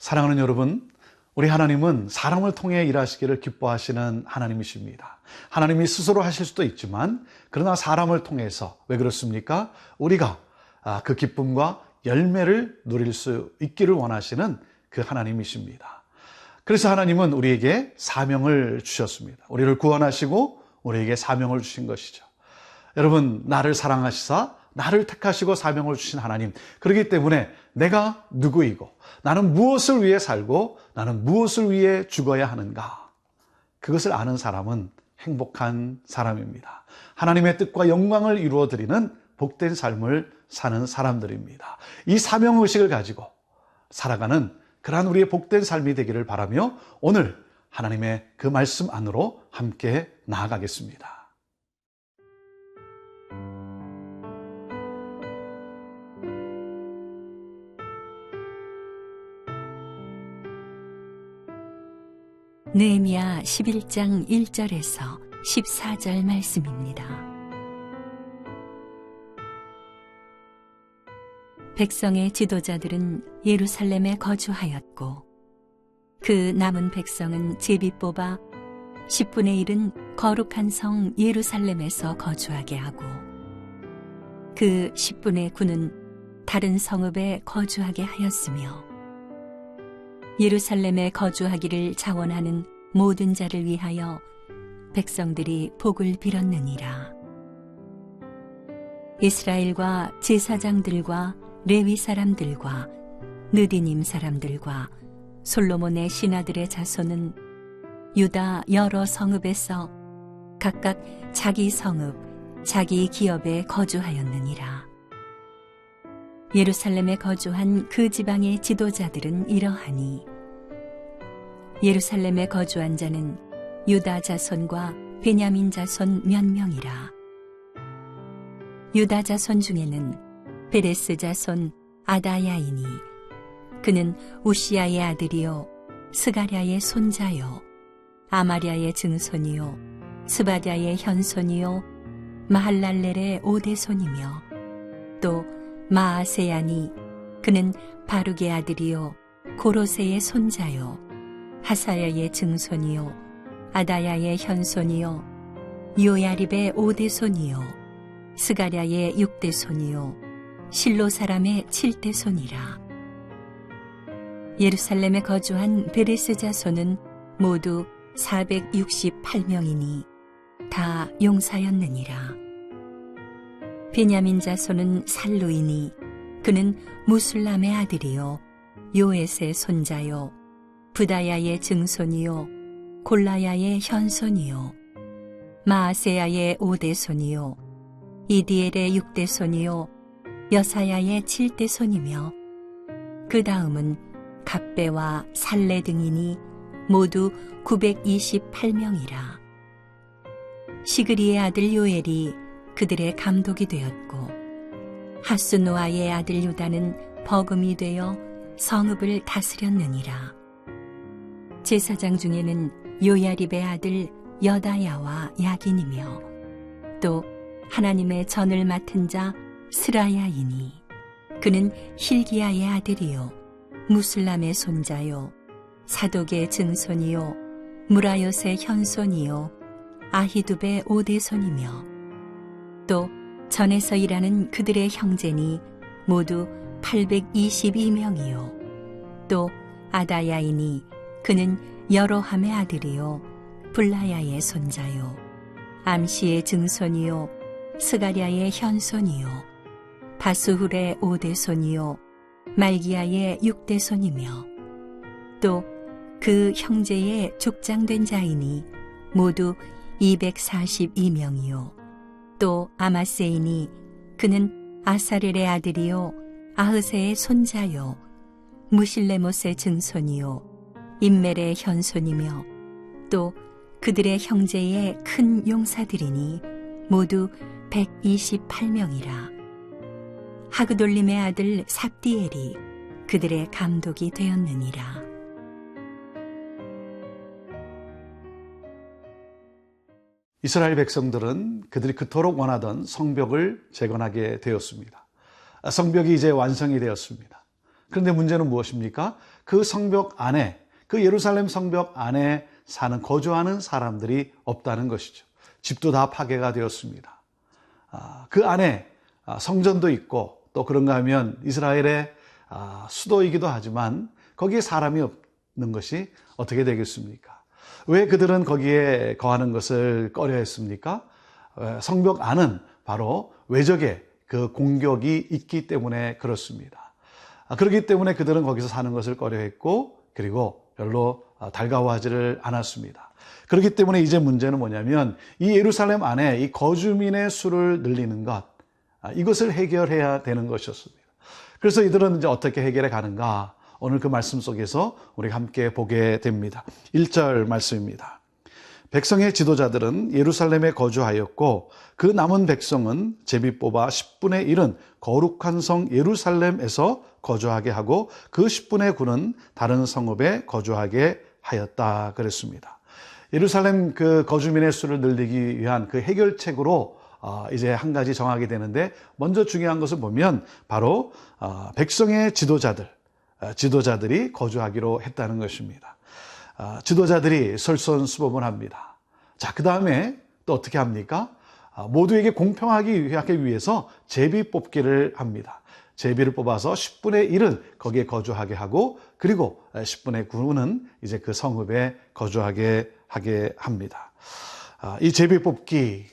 사랑하는 여러분, 우리 하나님은 사람을 통해 일하시기를 기뻐하시는 하나님이십니다. 하나님이 스스로 하실 수도 있지만 그러나 사람을 통해서, 왜 그렇습니까? 우리가 그 기쁨과 열매를 누릴 수 있기를 원하시는 그 하나님이십니다. 그래서 하나님은 우리에게 사명을 주셨습니다. 우리를 구원하시고 우리에게 사명을 주신 것이죠. 여러분, 나를 사랑하시사 나를 택하시고 사명을 주신 하나님, 그렇기 때문에 내가 누구이고 나는 무엇을 위해 살고 나는 무엇을 위해 죽어야 하는가, 그것을 아는 사람은 행복한 사람입니다. 하나님의 뜻과 영광을 이루어드리는 복된 삶을 사는 사람들입니다. 이 사명의식을 가지고 살아가는 그러한 우리의 복된 삶이 되기를 바라며 오늘 하나님의 그 말씀 안으로 함께 나아가겠습니다. 느헤미야 11장 1절에서 14절 말씀입니다. 백성의 지도자들은 예루살렘에 거주하였고 그 남은 백성은 제비 뽑아 10분의 1은 거룩한 성 예루살렘에서 거주하게 하고 그 10분의 9는 다른 성읍에 거주하게 하였으며 예루살렘에 거주하기를 자원하는 모든 자를 위하여 백성들이 복을 빌었느니라. 이스라엘과 제사장들과 레위 사람들과 느디님 사람들과 솔로몬의 신하들의 자손은 유다 여러 성읍에서 각각 자기 성읍, 자기 기업에 거주하였느니라. 예루살렘에 거주한 그 지방의 지도자들은 이러하니 예루살렘에 거주한 자는 유다 자손과 베냐민 자손 몇 명이라. 유다 자손 중에는 베레스 자손 아다야이니 그는 우시야의 아들이요 스가랴의 손자요 아마랴의 증손이요 스바랴의 현손이요 마할랄렐의 오대손이며 또 마아세야니 그는 바룩의 아들이요 고로세의 손자요 하사야의 증손이요 아다야의 현손이요 요야립의 오대손이요 스가랴의 육대손이요 실로 사람의 칠대손이라. 예루살렘에 거주한 베레스 자손은 모두 468명이니 다 용사였느니라. 베냐민 자손은 살루이니 그는 무술람의 아들이요 요엣의 손자요 부다야의 증손이요 골라야의 현손이요 마아세야의 오대손이요 이디엘의 육대손이요 여사야의 칠대손이며 그 다음은 갑배와 살레 등이니 모두 928명이라. 시그리의 아들 요엘이 그들의 감독이 되었고 하스노아의 아들 유다는 버금이 되어 성읍을 다스렸느니라. 제사장 중에는 요야립의 아들 여다야와 야긴이며 또 하나님의 전을 맡은 자 스라야이니 그는 힐기야의 아들이요 무술람의 손자요 사독의 증손이요 무라요의 현손이요 아히두베의 오대손이며 또 전에서 일하는 그들의 형제니 모두 822명이요 또 아다야이니 그는 여로함의 아들이요 블라야의 손자요 암시의 증손이요 스가랴의 현손이요 바스훌의 오대손이요 말기야의 육대손이며 또 그 형제의 족장된 자이니 모두 242명이요 또 아마세이니 그는 아사렐의 아들이요 아흐세의 손자요 무실레못의 증손이요 임멜의 현손이며 또 그들의 형제의 큰 용사들이니 모두 128명이라. 하그돌림의 아들 삽디엘이 그들의 감독이 되었느니라. 이스라엘 백성들은 그들이 그토록 원하던 성벽을 재건하게 되었습니다. 성벽이 이제 완성이 되었습니다. 그런데 문제는 무엇입니까? 그 성벽 안에, 그 예루살렘 성벽 안에 거주하는 사람들이 없다는 것이죠. 집도 다 파괴가 되었습니다. 그 안에 성전도 있고, 또 그런가 하면 이스라엘의 수도이기도 하지만 거기에 사람이 없는 것이 어떻게 되겠습니까? 왜 그들은 거기에 거하는 것을 꺼려 했습니까? 성벽 안은 바로 외적의 그 공격이 있기 때문에 그렇습니다. 그렇기 때문에 그들은 거기서 사는 것을 꺼려 했고, 그리고 별로 달가워하지를 않았습니다. 그렇기 때문에 이제 문제는 뭐냐면 이 예루살렘 안에 이 거주민의 수를 늘리는 것, 이것을 해결해야 되는 것이었습니다. 그래서 이들은 이제 어떻게 해결해 가는가? 오늘 그 말씀 속에서 우리가 함께 보게 됩니다. 1절 말씀입니다. 백성의 지도자들은 예루살렘에 거주하였고 그 남은 백성은 제비 뽑아 10분의 1은 거룩한 성 예루살렘에서 거주하게 하고 그 10분의 9는 다른 성읍에 거주하게 하였다 그랬습니다. 예루살렘 그 거주민의 수를 늘리기 위한 그 해결책으로 이제 한 가지 정하게 되는데, 먼저 중요한 것을 보면 바로 백성의 지도자들이 거주하기로 했다는 것입니다. 지도자들이 솔선수범을 합니다. 자, 그 다음에 또 어떻게 합니까? 모두에게 공평하기 위해서 제비 뽑기를 합니다. 제비를 뽑아서 10분의 1은 거기에 거주하게 하고, 그리고 10분의 9는 이제 그 성읍에 거주하게 하게 합니다. 이 제비 뽑기,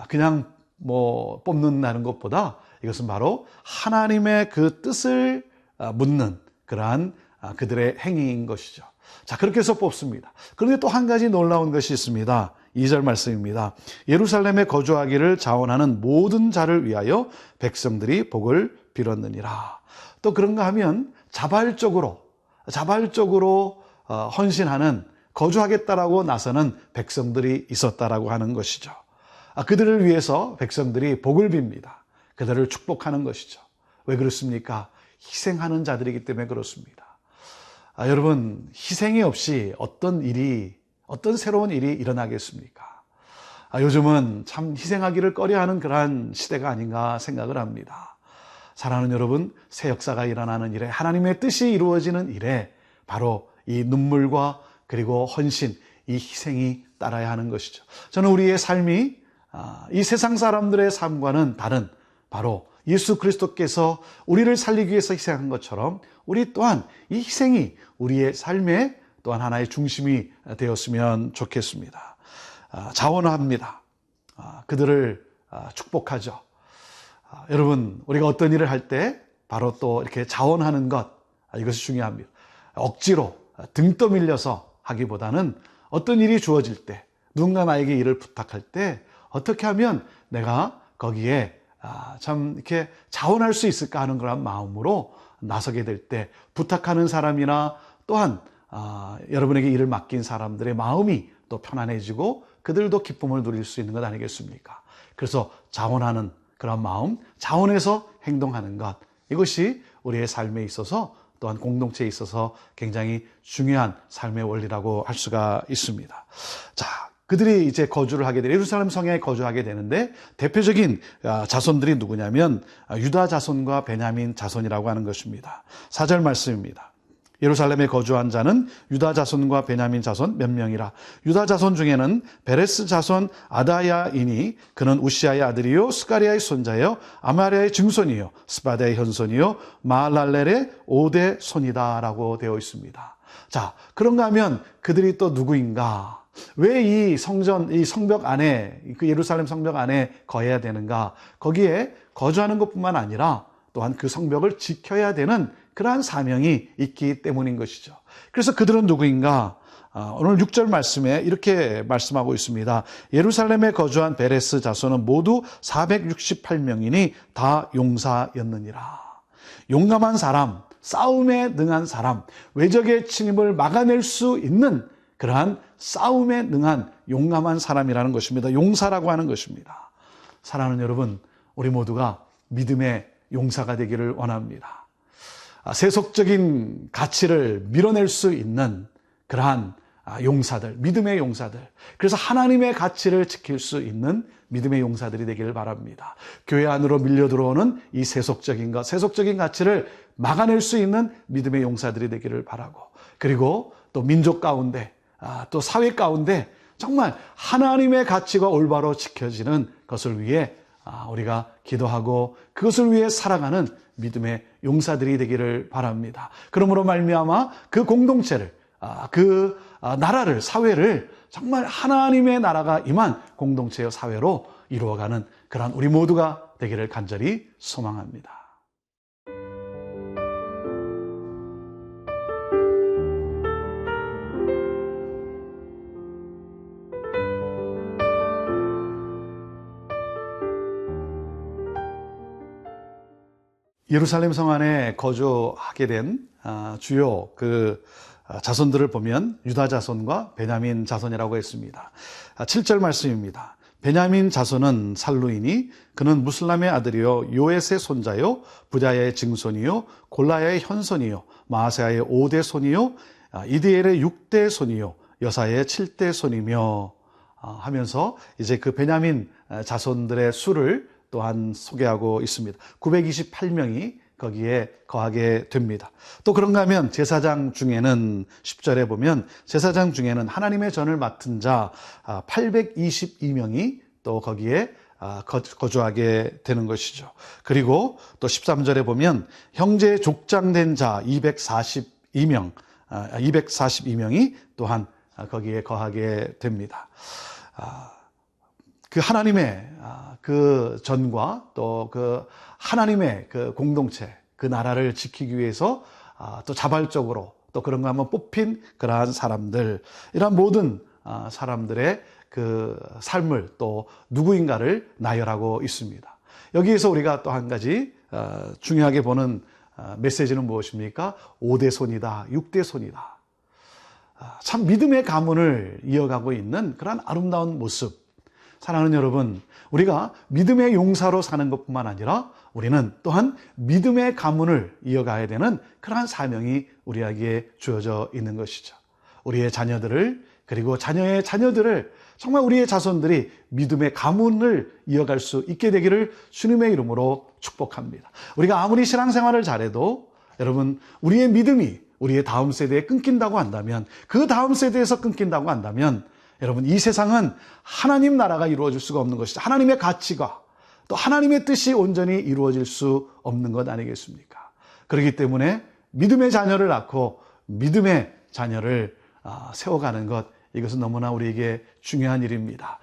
그냥 뭐 뽑는다는 것보다 이것은 바로 하나님의 그 뜻을 묻는 그러한 그들의 행위인 것이죠. 자, 그렇게 해서 뽑습니다. 그런데 또 한 가지 놀라운 것이 있습니다. 2절 말씀입니다. 예루살렘에 거주하기를 자원하는 모든 자를 위하여 백성들이 복을 빌었느니라. 또 그런가 하면 자발적으로 헌신하는, 거주하겠다라고 나서는 백성들이 있었다라고 하는 것이죠. 그들을 위해서 백성들이 복을 빕니다. 그들을 축복하는 것이죠. 왜 그렇습니까? 희생하는 자들이기 때문에 그렇습니다. 여러분, 희생이 없이 어떤 새로운 일이 일어나겠습니까? 요즘은 참 희생하기를 꺼려하는 그러한 시대가 아닌가 생각을 합니다. 사랑하는 여러분, 새 역사가 일어나는 일에, 하나님의 뜻이 이루어지는 일에 바로 이 눈물과 그리고 헌신, 이 희생이 따라야 하는 것이죠. 저는 우리의 삶이 이 세상 사람들의 삶과는 다른, 바로 예수 그리스도께서 우리를 살리기 위해서 희생한 것처럼 우리 또한 이 희생이 우리의 삶의 또한 하나의 중심이 되었으면 좋겠습니다. 자원합니다. 그들을 축복하죠. 여러분, 우리가 어떤 일을 할 때 바로 또 이렇게 자원하는 것, 이것이 중요합니다. 억지로 등 떠밀려서 하기보다는 어떤 일이 주어질 때, 누군가 나에게 일을 부탁할 때 어떻게 하면 내가 거기에 참 이렇게 자원할 수 있을까 하는 그런 마음으로 나서게 될 때, 부탁하는 사람이나 또한 여러분에게 일을 맡긴 사람들의 마음이 또 편안해지고 그들도 기쁨을 누릴 수 있는 것 아니겠습니까? 그래서 자원하는 그런 마음, 자원해서 행동하는 것, 이것이 우리의 삶에 있어서 또한 공동체에 있어서 굉장히 중요한 삶의 원리라고 할 수가 있습니다. 자, 그들이 이제 거주를 하게 되는, 예루살렘 성에 거주하게 되는데 대표적인 자손들이 누구냐면 유다 자손과 베냐민 자손이라고 하는 것입니다. 4절 말씀입니다. 예루살렘에 거주한 자는 유다 자손과 베냐민 자손 몇 명이라. 유다 자손 중에는 베레스 자손 아다야이니 그는 우시아의 아들이요 스가리아의 손자요 아마리아의 증손이요 스바다의 현손이요 마할랄렐의 5대 손이다 라고 되어 있습니다. 자, 그런가 하면 그들이 또 누구인가? 왜 이 성벽 안에, 그 예루살렘 성벽 안에 거해야 되는가? 거기에 거주하는 것뿐만 아니라 또한 그 성벽을 지켜야 되는 그러한 사명이 있기 때문인 것이죠. 그래서 그들은 누구인가? 오늘 6절 말씀에 이렇게 말씀하고 있습니다. 예루살렘에 거주한 베레스 자손은 모두 468명이니 다 용사였느니라. 용감한 사람, 싸움에 능한 사람, 외적의 침입을 막아낼 수 있는 그러한 싸움에 능한 용감한 사람이라는 것입니다. 용사라고 하는 것입니다. 사랑하는 여러분, 우리 모두가 믿음의 용사가 되기를 원합니다. 세속적인 가치를 밀어낼 수 있는 그러한 용사들, 믿음의 용사들. 그래서 하나님의 가치를 지킬 수 있는 믿음의 용사들이 되기를 바랍니다. 교회 안으로 밀려 들어오는 이 세속적인 가치를 막아낼 수 있는 믿음의 용사들이 되기를 바라고, 그리고 또 민족 가운데, 또 사회 가운데 정말 하나님의 가치가 올바로 지켜지는 것을 위해 우리가 기도하고 그것을 위해 살아가는 믿음의 용사들이 되기를 바랍니다. 그러므로 말미암아 그 공동체를, 그 나라를, 사회를 정말 하나님의 나라가 임한 공동체의 사회로 이루어가는 그러한 우리 모두가 되기를 간절히 소망합니다. 예루살렘 성 안에 거주하게 된 주요 자손들을 보면 유다 자손과 베냐민 자손이라고 했습니다. 7절 말씀입니다. 베냐민 자손은 살루이니 그는 무슬람의 아들이요 요엣의 손자요 부자야의 증손이요 골라야의 현손이요 마아세야의 5대 손이요 이디엘의 6대 손이요 여사의 7대 손이며 하면서 이제 그 베냐민 자손들의 수를 또한 소개하고 있습니다. 928명이 거기에 거하게 됩니다. 또 그런가 하면 제사장 중에는 10절에 보면 제사장 중에는 하나님의 전을 맡은 자 822명이 또 거기에 거주하게 되는 것이죠. 그리고 또 13절에 보면 형제 족장된 자 242명이 또한 거기에 거하게 됩니다. 그 하나님의 그 전과 또 그 하나님의 그 공동체, 그 나라를 지키기 위해서 또 자발적으로 또 그런가 하면 뽑힌 그러한 사람들, 이러한 모든 사람들의 그 삶을 또 누구인가를 나열하고 있습니다. 여기에서 우리가 또 한 가지 중요하게 보는 메시지는 무엇입니까? 5대 손이다, 6대 손이다. 참 믿음의 가문을 이어가고 있는 그러한 아름다운 모습. 사랑하는 여러분, 우리가 믿음의 용사로 사는 것뿐만 아니라 우리는 또한 믿음의 가문을 이어가야 되는 그러한 사명이 우리에게 주어져 있는 것이죠. 우리의 자녀들을, 그리고 자녀의 자녀들을, 정말 우리의 자손들이 믿음의 가문을 이어갈 수 있게 되기를 주님의 이름으로 축복합니다. 우리가 아무리 신앙생활을 잘해도 여러분, 우리의 믿음이 우리의 다음 세대에 끊긴다고 한다면, 그 다음 세대에서 끊긴다고 한다면 여러분, 이 세상은 하나님 나라가 이루어질 수가 없는 것이죠. 하나님의 가치가 또 하나님의 뜻이 온전히 이루어질 수 없는 것 아니겠습니까? 그렇기 때문에 믿음의 자녀를 낳고 믿음의 자녀를 세워가는 것, 이것은 너무나 우리에게 중요한 일입니다.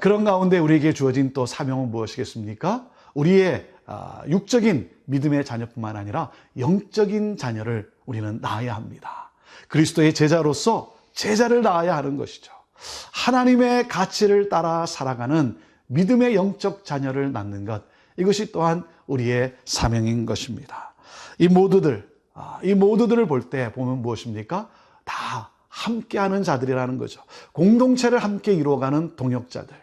그런 가운데 우리에게 주어진 또 사명은 무엇이겠습니까? 우리의 육적인 믿음의 자녀뿐만 아니라 영적인 자녀를 우리는 낳아야 합니다. 그리스도의 제자로서 제자를 낳아야 하는 것이죠. 하나님의 가치를 따라 살아가는 믿음의 영적 자녀를 낳는 것, 이것이 또한 우리의 사명인 것입니다. 이 모두들을 볼 때 보면 무엇입니까? 다 함께하는 자들이라는 거죠. 공동체를 함께 이루어가는 동역자들.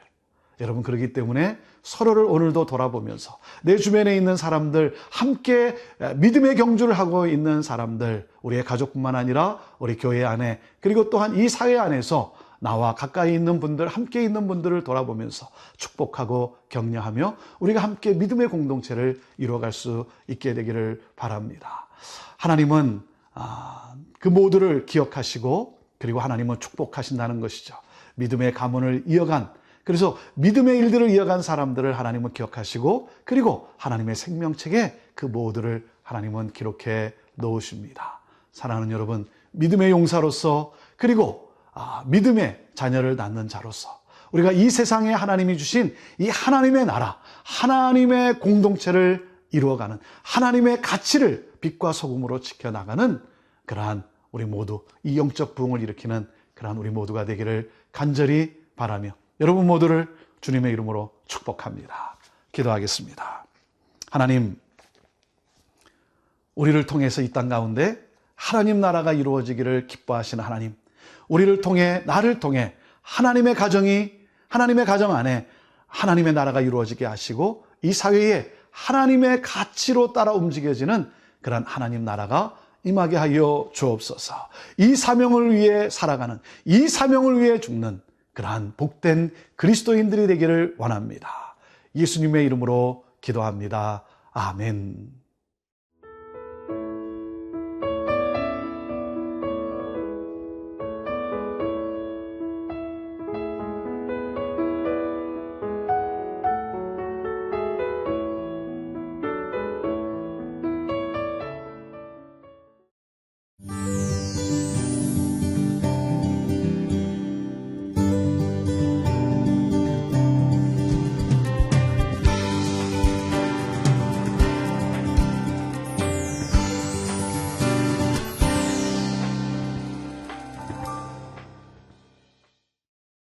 여러분, 그렇기 때문에 서로를 오늘도 돌아보면서 내 주변에 있는 사람들, 함께 믿음의 경주를 하고 있는 사람들, 우리의 가족뿐만 아니라 우리 교회 안에, 그리고 또한 이 사회 안에서 나와 가까이 있는 분들, 함께 있는 분들을 돌아보면서 축복하고 격려하며 우리가 함께 믿음의 공동체를 이루어갈 수 있게 되기를 바랍니다. 하나님은 그 모두를 기억하시고, 그리고 하나님은 축복하신다는 것이죠. 믿음의 가문을 이어간, 그래서 믿음의 일들을 이어간 사람들을 하나님은 기억하시고, 그리고 하나님의 생명책에 그 모두를 하나님은 기록해 놓으십니다. 사랑하는 여러분, 믿음의 용사로서, 그리고 믿음의 자녀를 낳는 자로서 우리가 이 세상에 하나님이 주신 이 하나님의 나라, 하나님의 공동체를 이루어가는, 하나님의 가치를 빛과 소금으로 지켜나가는 그러한 우리 모두, 이 영적 부흥을 일으키는 그러한 우리 모두가 되기를 간절히 바라며 여러분 모두를 주님의 이름으로 축복합니다. 기도하겠습니다. 하나님, 우리를 통해서 이 땅 가운데 하나님 나라가 이루어지기를 기뻐하시는 하나님, 우리를 통해, 나를 통해 하나님의 가정 안에 하나님의 나라가 이루어지게 하시고, 이 사회에 하나님의 가치로 따라 움직여지는 그런 하나님 나라가 임하게 하여 주옵소서. 이 사명을 위해 살아가는, 이 사명을 위해 죽는 그러한 복된 그리스도인들이 되기를 원합니다. 예수님의 이름으로 기도합니다. 아멘.